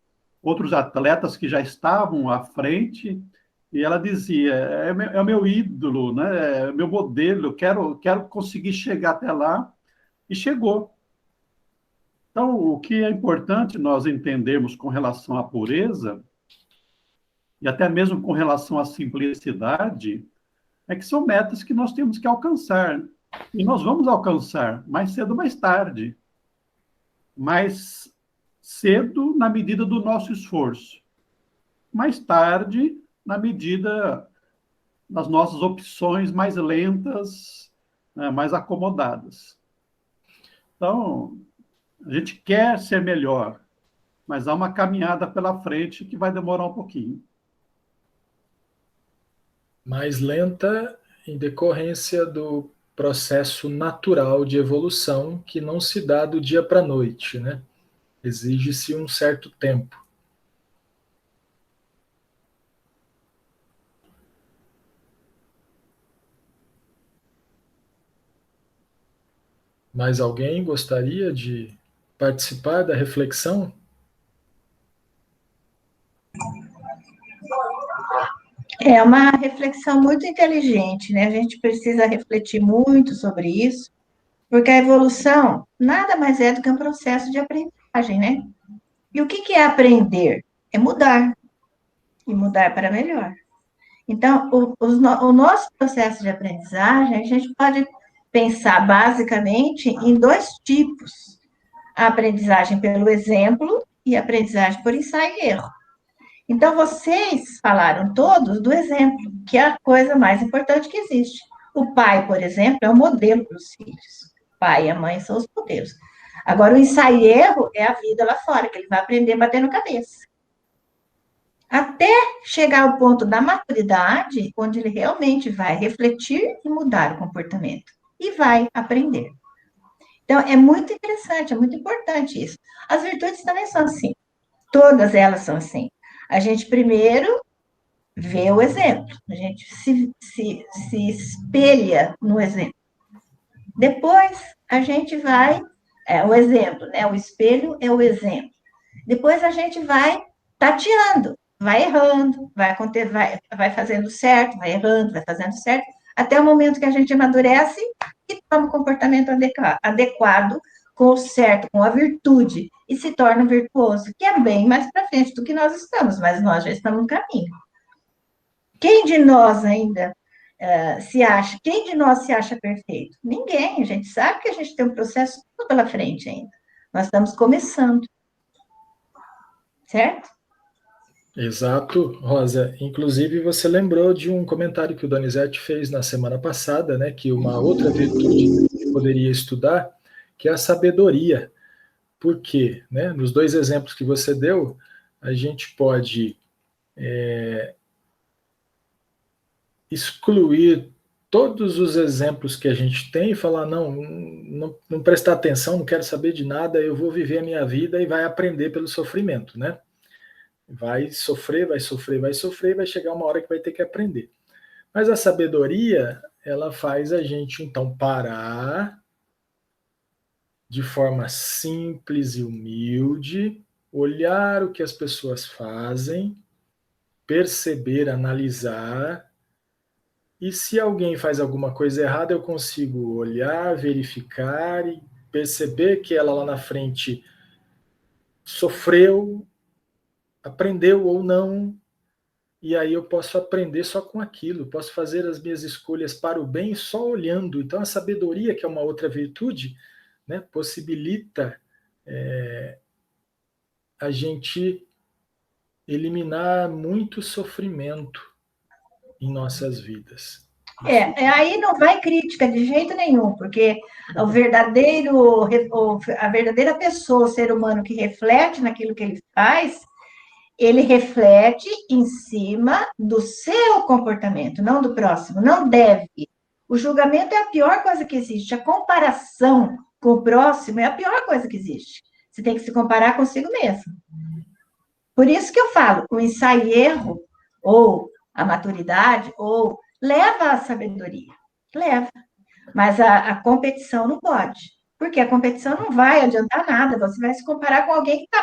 outros atletas que já estavam à frente, e ela dizia, é o meu ídolo, né? É meu modelo, eu quero conseguir chegar até lá, e chegou. Então, o que é importante nós entendermos com relação à pureza, e até mesmo com relação à simplicidade, é que são metas que nós temos que alcançar. E nós vamos alcançar mais cedo ou mais tarde. Mais cedo, na medida do nosso esforço. Mais tarde, na medida das nossas opções mais lentas, né, mais acomodadas. Então, a gente quer ser melhor, mas há uma caminhada pela frente que vai demorar um pouquinho. Mais lenta em decorrência do processo natural de evolução que não se dá do dia para a noite, né? Exige-se um certo tempo. Mais alguém gostaria de participar da reflexão? É uma reflexão muito inteligente, né? A gente precisa refletir muito sobre isso, porque a evolução nada mais é do que um processo de aprendizagem, né? E o que é aprender? É mudar, e mudar para melhor. Então, o nosso processo de aprendizagem, a gente pode pensar basicamente em dois tipos: a aprendizagem pelo exemplo e a aprendizagem por ensaio e erro. Então, vocês falaram todos do exemplo, que é a coisa mais importante que existe. O pai, por exemplo, é o modelo para os filhos. O pai e a mãe são os modelos. Agora, o ensaio e erro é a vida lá fora, que ele vai aprender batendo cabeça. Até chegar ao ponto da maturidade, onde ele realmente vai refletir e mudar o comportamento. E vai aprender. Então, é muito interessante, é muito importante isso. As virtudes também são assim. Todas elas são assim. A gente primeiro vê o exemplo, a gente se espelha no exemplo. Depois, a gente vai, o exemplo, né? O espelho é o exemplo. Depois, a gente vai tateando, vai errando, vai fazendo certo, vai errando, vai fazendo certo, até o momento que a gente amadurece e toma o comportamento adequado com o certo, com a virtude, e se torna virtuoso, que é bem mais para frente do que nós estamos, mas nós já estamos no caminho. Quem de nós ainda quem de nós se acha perfeito? Ninguém, a gente sabe que a gente tem um processo todo pela frente ainda. Nós estamos começando. Certo? Exato, Rosa. Inclusive, você lembrou de um comentário que o Donizete fez na semana passada, né? Que uma outra virtude que poderia estudar, que é a sabedoria. Por quê? Né? Nos dois exemplos que você deu, a gente pode excluir todos os exemplos que a gente tem e falar, não prestar atenção, não quero saber de nada, eu vou viver a minha vida e vai aprender pelo sofrimento, né? Vai sofrer, vai sofrer, vai sofrer, vai chegar uma hora que vai ter que aprender. Mas a sabedoria, ela faz a gente, então, parar de forma simples e humilde, olhar o que as pessoas fazem, perceber, analisar, e se alguém faz alguma coisa errada, eu consigo olhar, verificar e perceber que ela lá na frente sofreu, aprendeu ou não, e aí eu posso aprender só com aquilo, posso fazer as minhas escolhas para o bem só olhando. Então a sabedoria, que é uma outra virtude, né, possibilita a gente eliminar muito sofrimento em nossas vidas. Aí não vai crítica de jeito nenhum, porque a verdadeira pessoa, o ser humano que reflete naquilo que ele reflete em cima do seu comportamento, não do próximo, não deve. O julgamento é a pior coisa que existe, a comparação com o próximo é a pior coisa que existe. Você tem que se comparar consigo mesmo. Por isso que eu falo, o ensaio e erro, ou a maturidade, ou leva à sabedoria. Leva. Mas a competição não pode. Porque a competição não vai adiantar nada. Você vai se comparar com alguém que está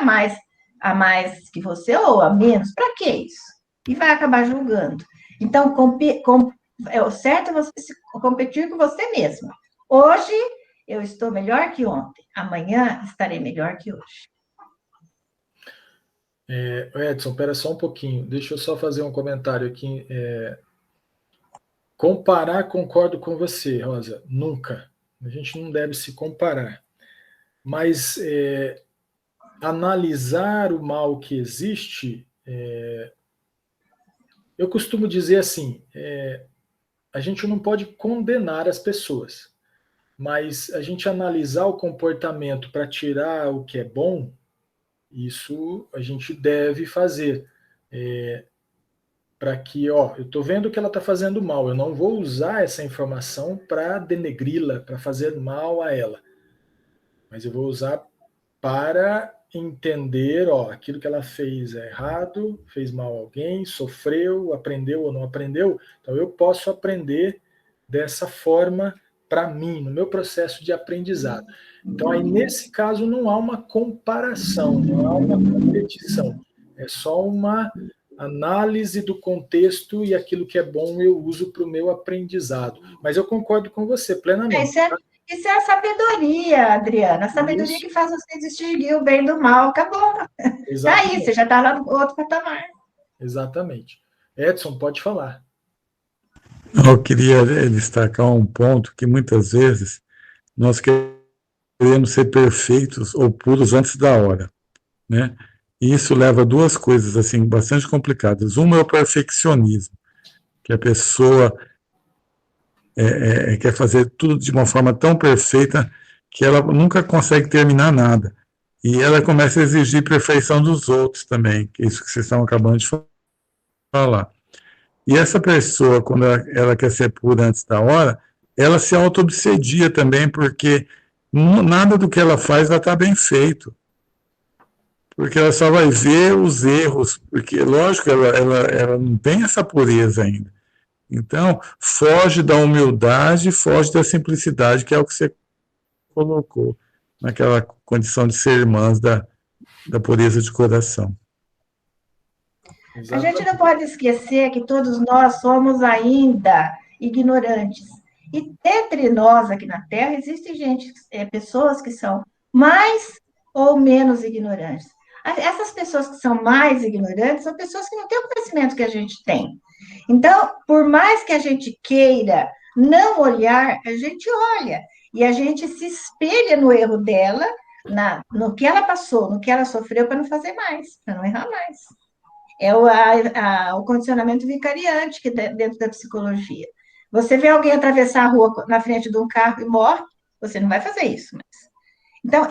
a mais que você ou a menos. Para que isso? E vai acabar julgando. Então, o certo é você competir com você mesmo. Hoje, eu estou melhor que ontem. Amanhã, estarei melhor que hoje. Edson, espera só um pouquinho. Deixa eu só fazer um comentário aqui. Comparar, concordo com você, Rosa. Nunca. A gente não deve se comparar. Mas analisar o mal que existe, eu costumo dizer assim, a gente não pode condenar as pessoas, mas a gente analisar o comportamento para tirar o que é bom, isso a gente deve fazer. Para que, eu estou vendo que ela está fazendo mal, eu não vou usar essa informação para denegri-la, para fazer mal a ela, mas eu vou usar para entender, aquilo que ela fez é errado, fez mal a alguém, sofreu, aprendeu ou não aprendeu, então eu posso aprender dessa forma para mim, no meu processo de aprendizado. Então aí nesse caso não há uma comparação, não há uma competição, é só uma análise do contexto e aquilo que é bom eu uso para o meu aprendizado. Mas eu concordo com você plenamente. Isso é a sabedoria, Adriana. A sabedoria que faz você distinguir o bem do mal. Acabou. Tá aí, você já está lá no outro patamar. Exatamente. Edson, pode falar. Eu queria destacar um ponto que muitas vezes nós queremos ser perfeitos ou puros antes da hora, né? E isso leva a duas coisas assim bastante complicadas. Uma é o perfeccionismo, que a pessoa quer fazer tudo de uma forma tão perfeita que ela nunca consegue terminar nada. E ela começa a exigir perfeição dos outros também, que é isso que vocês estão acabando de falar. E essa pessoa, quando ela quer ser pura antes da hora, ela se auto-obsedia também, porque nada do que ela faz vai estar bem feito. Porque ela só vai ver os erros, porque, lógico, ela não tem essa pureza ainda. Então, foge da humildade, foge da simplicidade, que é o que você colocou naquela condição de ser irmãs da pureza de coração. A gente não pode esquecer que todos nós somos ainda ignorantes. E entre nós aqui na Terra existem pessoas que são mais ou menos ignorantes. Essas pessoas que são mais ignorantes são pessoas que não têm o conhecimento que a gente tem. Então, por mais que a gente queira não olhar, a gente olha. E a gente se espelha no erro dela, no que ela passou, no que ela sofreu, para não fazer mais, para não errar mais. É o condicionamento vicariante que dentro da psicologia. Você vê alguém atravessar a rua na frente de um carro e morre, Você não vai fazer isso. Então,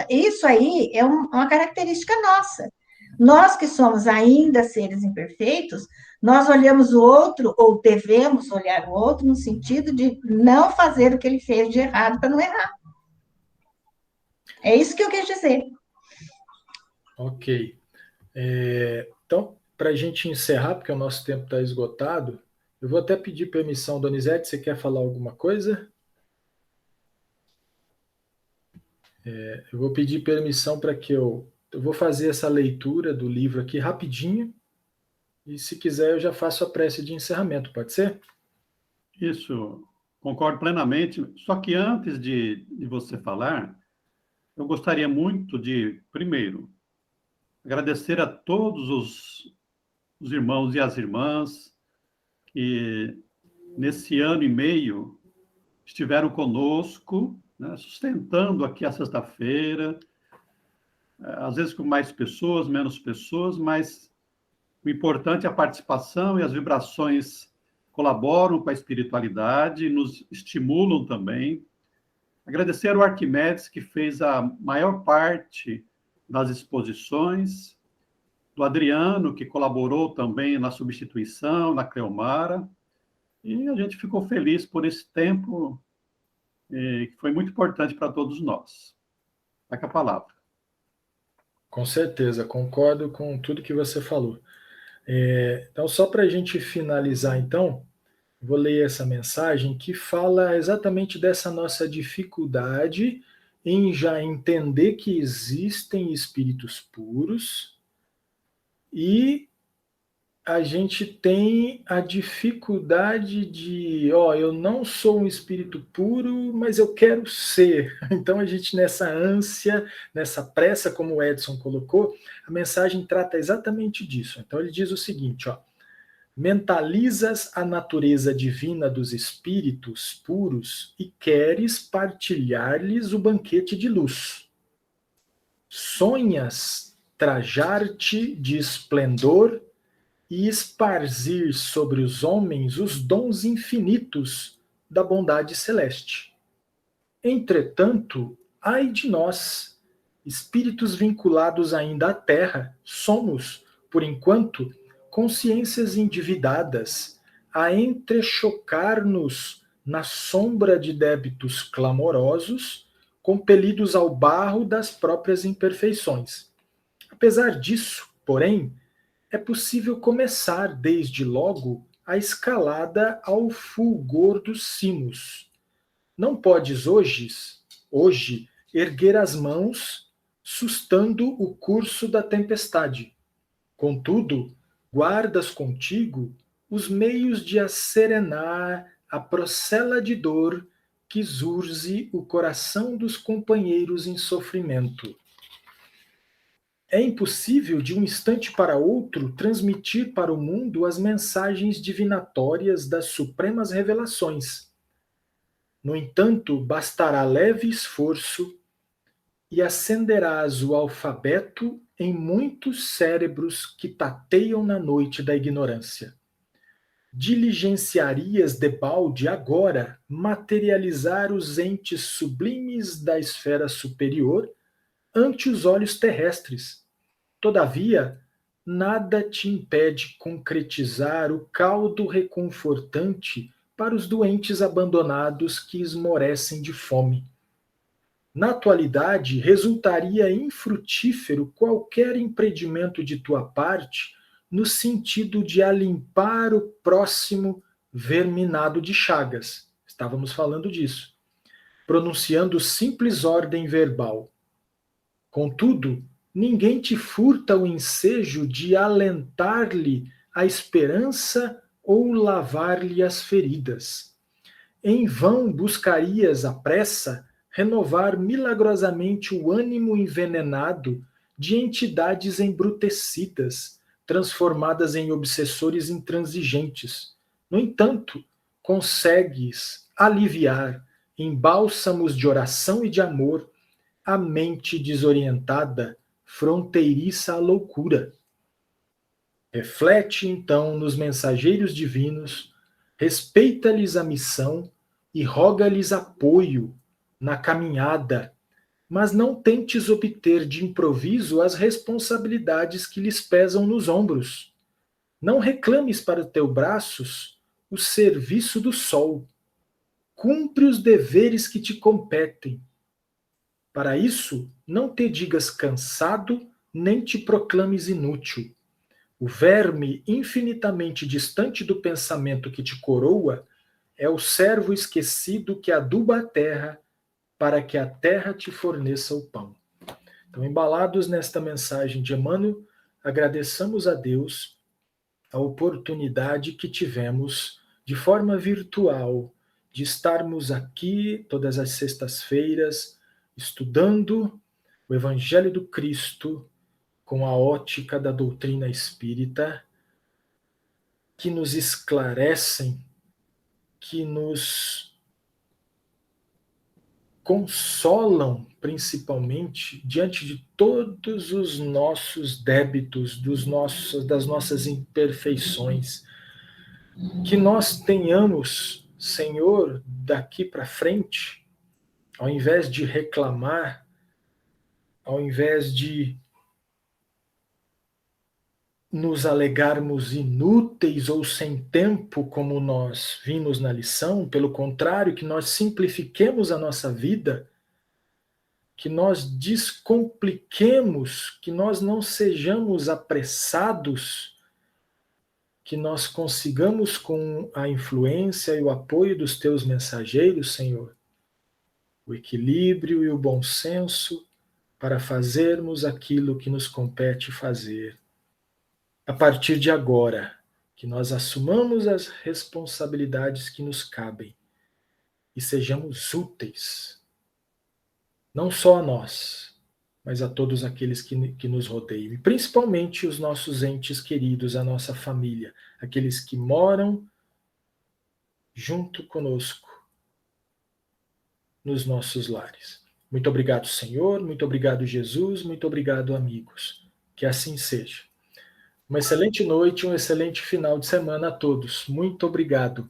isso aí é uma característica nossa. Nós que somos ainda seres imperfeitos, nós olhamos o outro, ou devemos olhar o outro, no sentido de não fazer o que ele fez de errado para não errar. É isso que eu quis dizer. Ok. Então, para a gente encerrar, porque o nosso tempo está esgotado, eu vou até pedir permissão, Donizete, você quer falar alguma coisa? Eu vou pedir permissão para que eu vou fazer essa leitura do livro aqui rapidinho, e se quiser eu já faço a prece de encerramento, pode ser? Isso, concordo plenamente. Só que antes de você falar, eu gostaria muito de, primeiro, agradecer a todos os irmãos e as irmãs que, nesse ano e meio, estiveram conosco, né, sustentando aqui a sexta-feira, às vezes com mais pessoas, menos pessoas, mas o importante é a participação e as vibrações colaboram com a espiritualidade, nos estimulam também. Agradecer ao Arquimedes, que fez a maior parte das exposições, do Adriano, que colaborou também na substituição, na Cleomara, e a gente ficou feliz por esse tempo, que foi muito importante para todos nós. Vai com a palavra. Com certeza, concordo com tudo que você falou. Então, só para a gente finalizar, então, vou ler essa mensagem que fala exatamente dessa nossa dificuldade em já entender que existem espíritos puros e a gente tem a dificuldade de, eu não sou um espírito puro, mas eu quero ser. Então a gente nessa ânsia, nessa pressa, como o Edson colocou, a mensagem trata exatamente disso. Então ele diz o seguinte, mentalizas a natureza divina dos espíritos puros e queres partilhar-lhes o banquete de luz. Sonhas trajar-te de esplendor e esparzir sobre os homens os dons infinitos da bondade celeste. Entretanto, ai de nós, espíritos vinculados ainda à terra, somos, por enquanto, consciências endividadas, a entrechocar-nos na sombra de débitos clamorosos, compelidos ao barro das próprias imperfeições. Apesar disso, porém, é possível começar desde logo a escalada ao fulgor dos cimos. Não podes hoje, erguer as mãos, sustando o curso da tempestade. Contudo, guardas contigo os meios de acerenar a procela de dor que zurze o coração dos companheiros em sofrimento. É impossível, de um instante para outro, transmitir para o mundo as mensagens divinatórias das supremas revelações. No entanto, bastará leve esforço e acenderás o alfabeto em muitos cérebros que tateiam na noite da ignorância. Diligenciarias debalde agora materializar os entes sublimes da esfera superior ante os olhos terrestres. Todavia, nada te impede concretizar o caldo reconfortante para os doentes abandonados que esmorecem de fome. Na atualidade, resultaria infrutífero qualquer empreendimento de tua parte no sentido de alimpar o próximo verminado de chagas. Estávamos falando disso. Pronunciando simples ordem verbal. Contudo, ninguém te furta o ensejo de alentar-lhe a esperança ou lavar-lhe as feridas. Em vão buscarias à pressa renovar milagrosamente o ânimo envenenado de entidades embrutecidas, transformadas em obsessores intransigentes. No entanto, consegues aliviar, em bálsamos de oração e de amor, a mente desorientada, fronteiriça à loucura. Reflete, então, nos mensageiros divinos, respeita-lhes a missão e roga-lhes apoio, na caminhada, mas não tentes obter de improviso as responsabilidades que lhes pesam nos ombros. Não reclames para teus braços o serviço do sol. Cumpre os deveres que te competem. Para isso, não te digas cansado, nem te proclames inútil. O verme infinitamente distante do pensamento que te coroa é o servo esquecido que aduba a terra para que a terra te forneça o pão. Então, embalados nesta mensagem de Emmanuel, agradeçamos a Deus a oportunidade que tivemos de forma virtual de estarmos aqui todas as sextas-feiras estudando o Evangelho do Cristo com a ótica da doutrina espírita, que nos esclarecem, que nos consolam, principalmente, diante de todos os nossos débitos, das nossas imperfeições. Que nós tenhamos, Senhor, daqui para frente, ao invés de reclamar, ao invés de nos alegarmos inúteis ou sem tempo, como nós vimos na lição, pelo contrário, que nós simplifiquemos a nossa vida, que nós descompliquemos, que nós não sejamos apressados, que nós consigamos, com a influência e o apoio dos teus mensageiros, Senhor, o equilíbrio e o bom senso para fazermos aquilo que nos compete fazer. A partir de agora, que nós assumamos as responsabilidades que nos cabem e sejamos úteis, não só a nós, mas a todos aqueles que nos rodeiam, e principalmente os nossos entes queridos, a nossa família, aqueles que moram junto conosco nos nossos lares. Muito obrigado, Senhor, muito obrigado, Jesus, muito obrigado, amigos. Que assim seja. Uma excelente noite, um excelente final de semana a todos. Muito obrigado.